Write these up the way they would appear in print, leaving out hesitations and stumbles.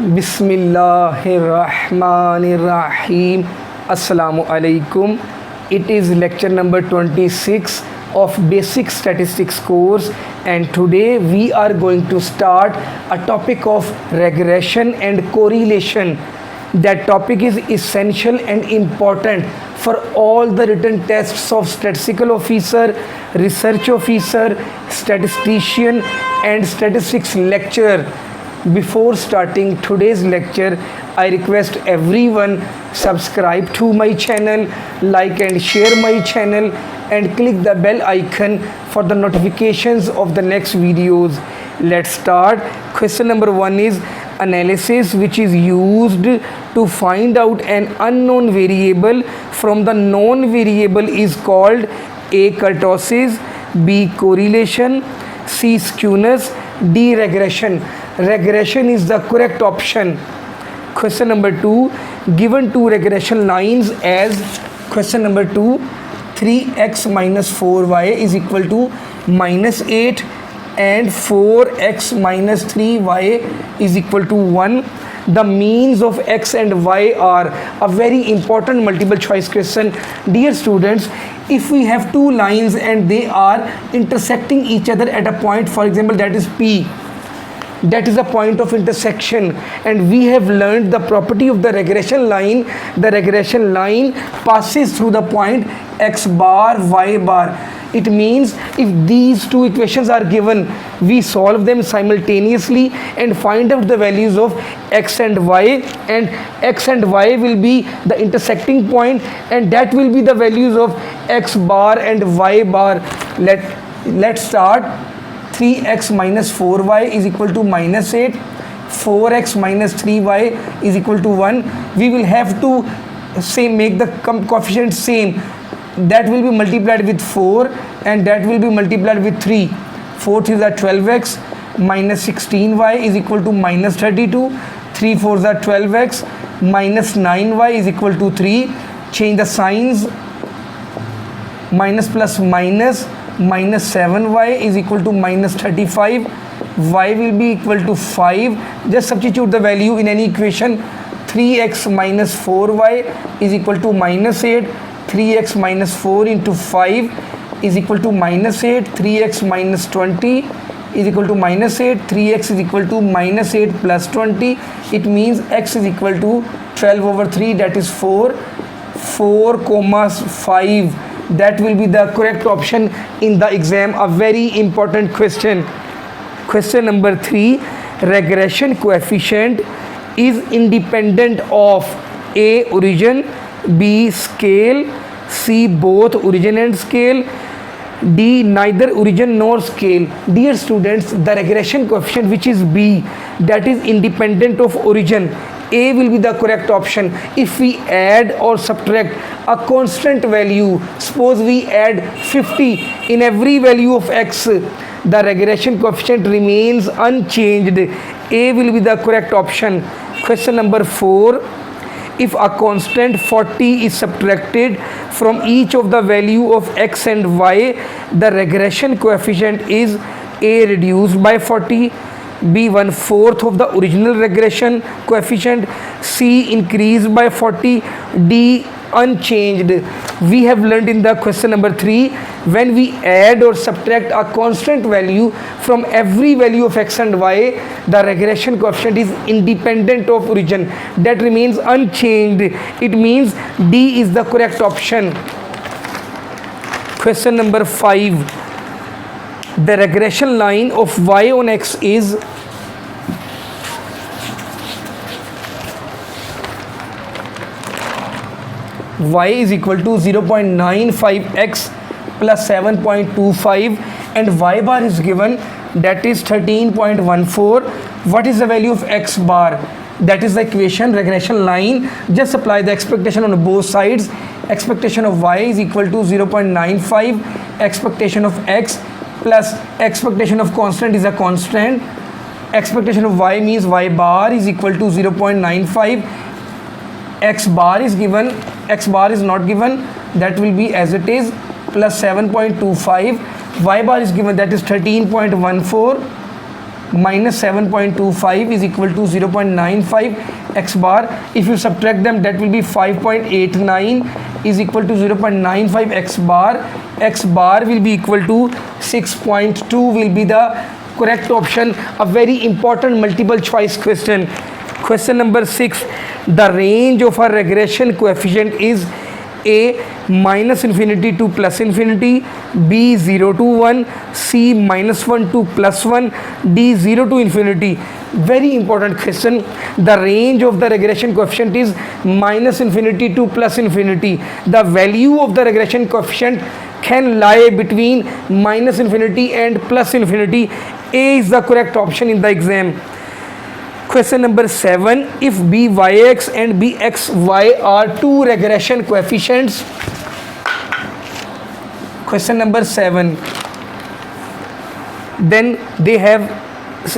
Bismillahirrahmanirrahim. Assalamu alaikum. It is lecture number 26 of basic statistics course, and today we are going to start a topic of regression and correlation. That topic is essential and important for all the written tests of statistical officer, research officer, statistician and statistics lecturer. Before starting today's lecture, I request everyone subscribe to my channel, like and share my channel, and click the bell icon for the notifications of the next videos. Let's start. Question number 1 is analysis which is used to find out an unknown variable from the known variable is called A. Kurtosis, B. Correlation, C. Skewness, D. Regression. Regression is the correct option. Question number 2, given two regression lines as question number 2, 3x minus 4y is equal to minus 8 and 4x minus 3y is equal to 1. The means of x and y are a very important multiple choice question. Dear students, if we have two lines and they are intersecting each other at a point, for example, that is P, that is a point of intersection, and we have learned the property of the regression line. The regression line passes through the point x bar, y bar. It means if these two equations are given, we solve them simultaneously and find out the values of x and y will be the intersecting point, and that will be the values of x bar and y bar. Let's start. 3x minus 4y is equal to minus 8, 4x minus 3y is equal to 1. We will have to make the coefficient same. That will be multiplied with 4 and that will be multiplied with 3. 4 3s are 12x minus 16y is equal to minus 32. 3 4s are 12x minus 9y is equal to 3. Change the signs. Minus plus minus. Minus 7y is equal to minus 35. Y will be equal to 5. Just substitute the value in any equation. 3x minus 4y is equal to minus 8. 3x minus 4 into 5 is equal to minus 8. 3x minus 20 is equal to minus 8. 3x is equal to minus 8 plus 20. It means x is equal to 12 over 3, that is 4. 4 commas 5. That will be the correct option in the exam. A very important question. Question number 3, regression coefficient is independent of A. origin, B. scale, C. both origin and scale, D. neither origin nor scale. Dear students, the regression coefficient which is B, that is independent of origin. A will be the correct option. If we add or subtract a constant value, suppose we add 50 in every value of x, the regression coefficient remains unchanged. A will be the correct option. Question number 4, if a constant 40 is subtracted from each of the value of x and y, the regression coefficient is A reduced by 40, B 1/4 of the original regression coefficient, C increased by 40, D unchanged. We have learned in the question number 3, when we add or subtract a constant value from every value of x and y, the regression coefficient is independent of origin. That remains unchanged. It means D is the correct option. Question number 5, the regression line of y on x is y is equal to 0.95x plus 7.25 and y bar is given, that is 13.14. What is the value of x bar? That is the equation, regression line. Just apply the expectation on both sides. Expectation of y is equal to 0.95, expectation of x plus expectation of constant is a constant. Expectation of y means y bar is equal to 0.95. X bar is given, x bar is not given, that will be as it is, plus 7.25. Y bar is given, that is 13.14. minus 7.25 is equal to 0.95 x bar. If you subtract them, that will be 5.89 is equal to 0.95 x bar. X bar will be equal to 6.2 will be the correct option. A very important multiple choice question. Question number 6. The range of a regression coefficient is A minus infinity to plus infinity, B 0 to 1, C minus 1 to plus 1, D 0 to infinity. Very important question. The range of the regression coefficient is minus infinity to plus infinity. The value of the regression coefficient can lie between minus infinity and plus infinity. A is the correct option in the exam. Question number 7. If byx and bxy are two regression coefficients. Question number 7. Then they have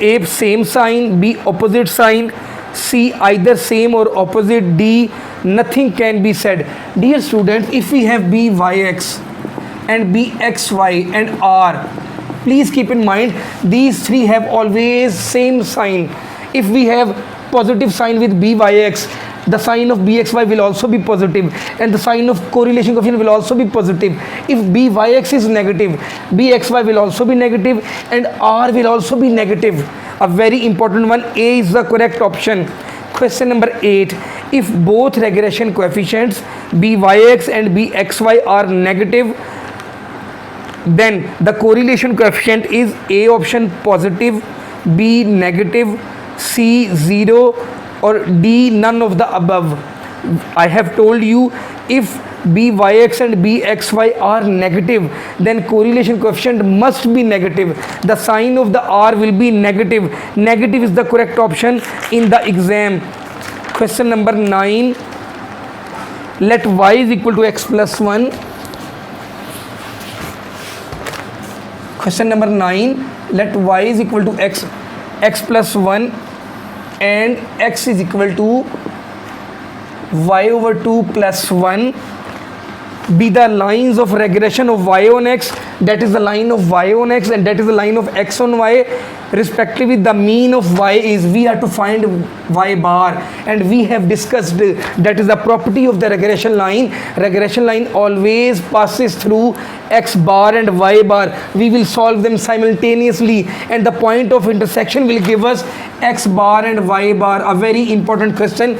A same sign, B opposite sign, C either same or opposite, D nothing can be said. Dear students, if we have byx and bxy and r, please keep in mind these three have always same sign. If we have positive sign with byx, the sign of bxy will also be positive and the sign of correlation coefficient will also be positive. If byx is negative, bxy will also be negative and r will also be negative. A very important one. A is the correct option. Question number 8. If both regression coefficients byx and bxy are negative, then the correlation coefficient is A option positive, B negative, C 0 or D none of the above. I have told you, if byx and bxy are negative, then correlation coefficient must be negative. The sign of the r will be negative. Negative is the correct option in the exam. Question number 9. Let y is equal to x plus 1. Question number 9. Let y is equal to x plus 1 and x is equal to y over 2 plus 1 be the lines of regression of y on x. That is the line of y on x and that is the line of x on y. Respectively, the mean of y is, we have to find y bar, and we have discussed that is the property of the regression line. Regression line always passes through x bar and y bar. We will solve them simultaneously and the point of intersection will give us x bar and y bar. A very important question.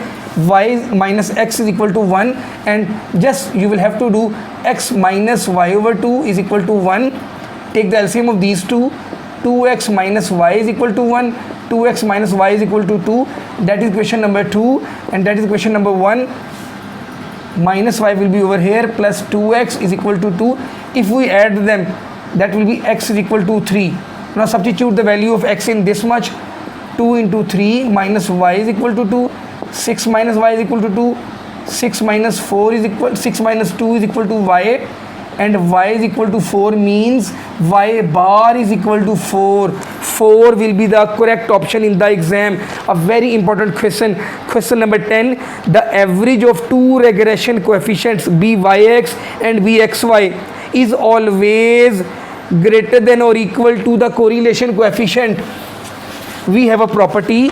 Y minus x is equal to 1 and just you will have to do x minus y over 2 is equal to 1. Take the LCM of these two. 2x minus y is equal to 1, 2x minus y is equal to 2. That is question number 2 and that is question number 1. Minus y will be over here plus 2x is equal to 2. If we add them, that will be x is equal to 3. Now substitute the value of x in this much. 2 into 3 minus y is equal to 2. 6 minus y is equal to 2. 6 minus 4 is equal, 6 minus 2 is equal to y, and y is equal to 4 means y bar is equal to 4. 4 will be the correct option in the exam. A very important question. Question number 10. The average of two regression coefficients byx and bxy is always greater than or equal to the correlation coefficient. We have a property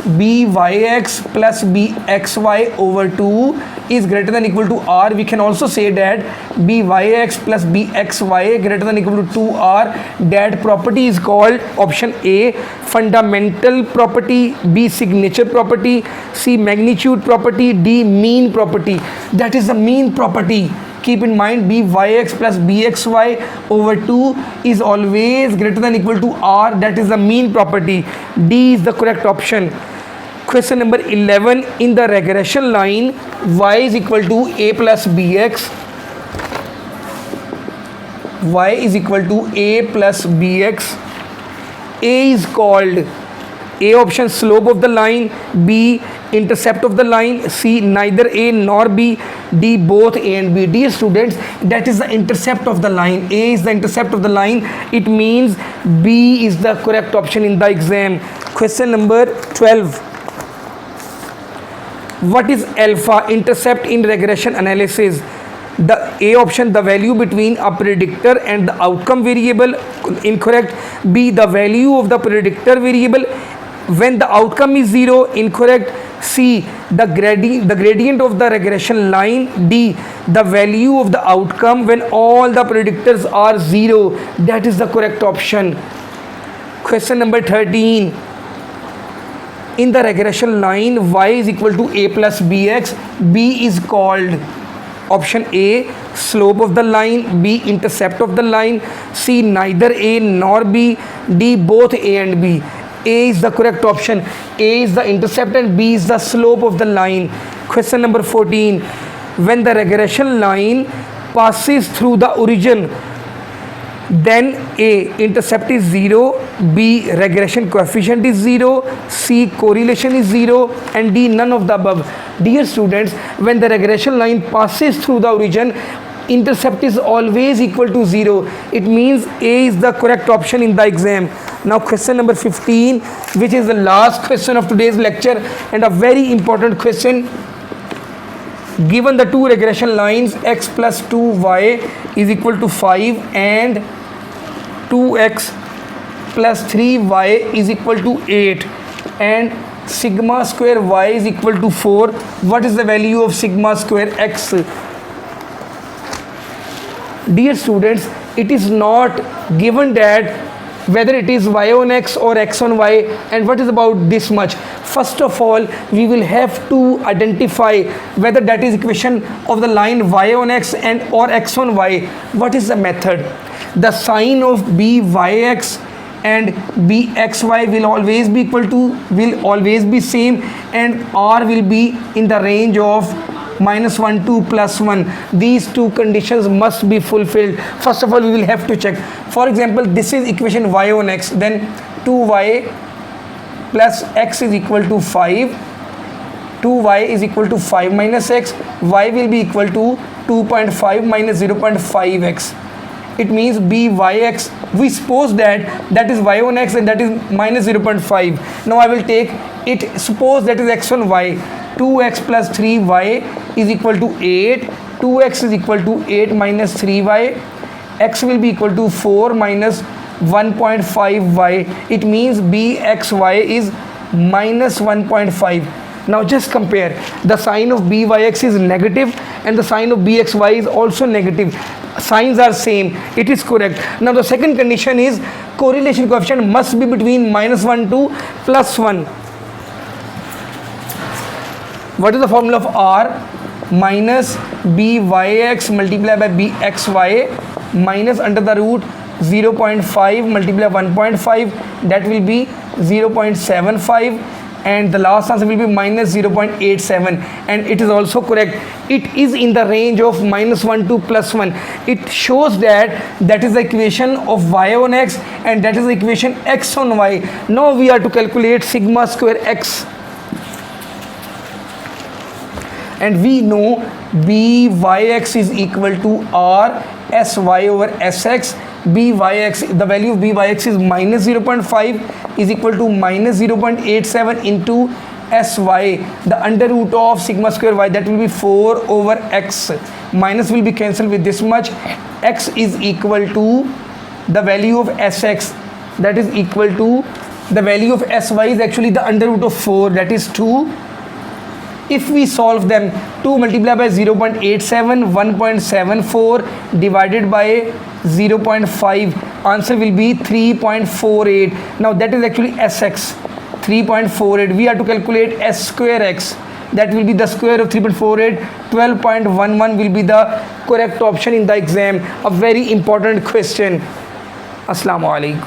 byx plus bxy over 2 is greater than equal to r. We can also say that byx plus bxy greater than equal to 2r. That property is called option A fundamental property, B signature property, C magnitude property, D mean property. That is the mean property. Keep in mind byx plus bxy over 2 is always greater than equal to r. That is the mean property. D is the correct option. Question number 11. In the regression line, y is equal to a plus bx. Y is equal to a plus bx. A is called A option slope of the line, B intercept of the line, C neither A nor B, D both A and B. Dear students, that is the intercept of the line. A is the intercept of the line. It means B is the correct option in the exam. Question number 12. What is alpha intercept in regression analysis? The A option, the value between a predictor and the outcome variable, incorrect. B, the value of the predictor variable when the outcome is 0, incorrect. C, the gradient of the regression line. D, the value of the outcome when all the predictors are 0. That is the correct option. Question number 13. In the regression line, y is equal to a plus bx. B is called option A, slope of the line. B, intercept of the line. C, neither A nor B. D, both A and B. A is the correct option. A is the intercept and B is the slope of the line. Question number 14. When the regression line passes through the origin, then A, intercept is 0, B, regression coefficient is 0, C, correlation is 0, and D, none of the above. Dear students, when the regression line passes through the origin, intercept is always equal to 0. It means A is the correct option in the exam. Now question number 15, which is the last question of today's lecture and a very important question. Given the two regression lines, x plus 2y is equal to 5 and 2x plus 3y is equal to 8 and sigma square y is equal to 4, what is the value of sigma square x? Dear students, it is not given that whether it is y on x or x on y, and what is about this much. First of all, we will have to identify whether that is equation of the line y on x and or x on y. What is the method? The sign of byx and bxy will always be same, and r will be in the range of -1 to +1. These two conditions must be fulfilled. First of all, we will have to check. For example, this is equation y on x, then 2y plus x is equal to 5. 2y is equal to 5 minus x. Y will be equal to 2.5 minus 0.5x. It means byx, we suppose that is y on x and that is minus 0.5. Now I will take it, suppose that is x on y. 2x plus 3y is equal to 8. 2x is equal to 8 minus 3y. X will be equal to 4 minus 1.5y. It means bxy is minus 1.5. Now just compare. The sign of byx is negative and the sign of bxy is also negative. Signs are same. It is correct. Now the second condition is correlation coefficient must be between -1 to +1. What is the formula of R? Minus byx multiplied by bxy minus under the root 0.5 multiplied by 1.5, that will be 0.75, and the last answer will be minus 0.87, and it is also correct. It is in the range of -1 to +1. It shows that is the equation of y on x and that is the equation x on y. Now we are to calculate sigma square x, and we know byx is equal to r sy over sx. byx, the value of byx is minus 0.5 is equal to minus 0.87 into sy, the under root of sigma square y, that will be 4 over x. Minus will be cancelled with this much. X is equal to the value of sx, that is equal to the value of sy is actually the under root of 4, that is 2. If we solve them, 2 multiplied by 0.87, 1.74 divided by 0.5, answer will be 3.48. Now that is actually sx, 3.48. We have to calculate s square x, that will be the square of 3.48. 12.11 will be the correct option in the exam. A very important question. Assalamu alaikum.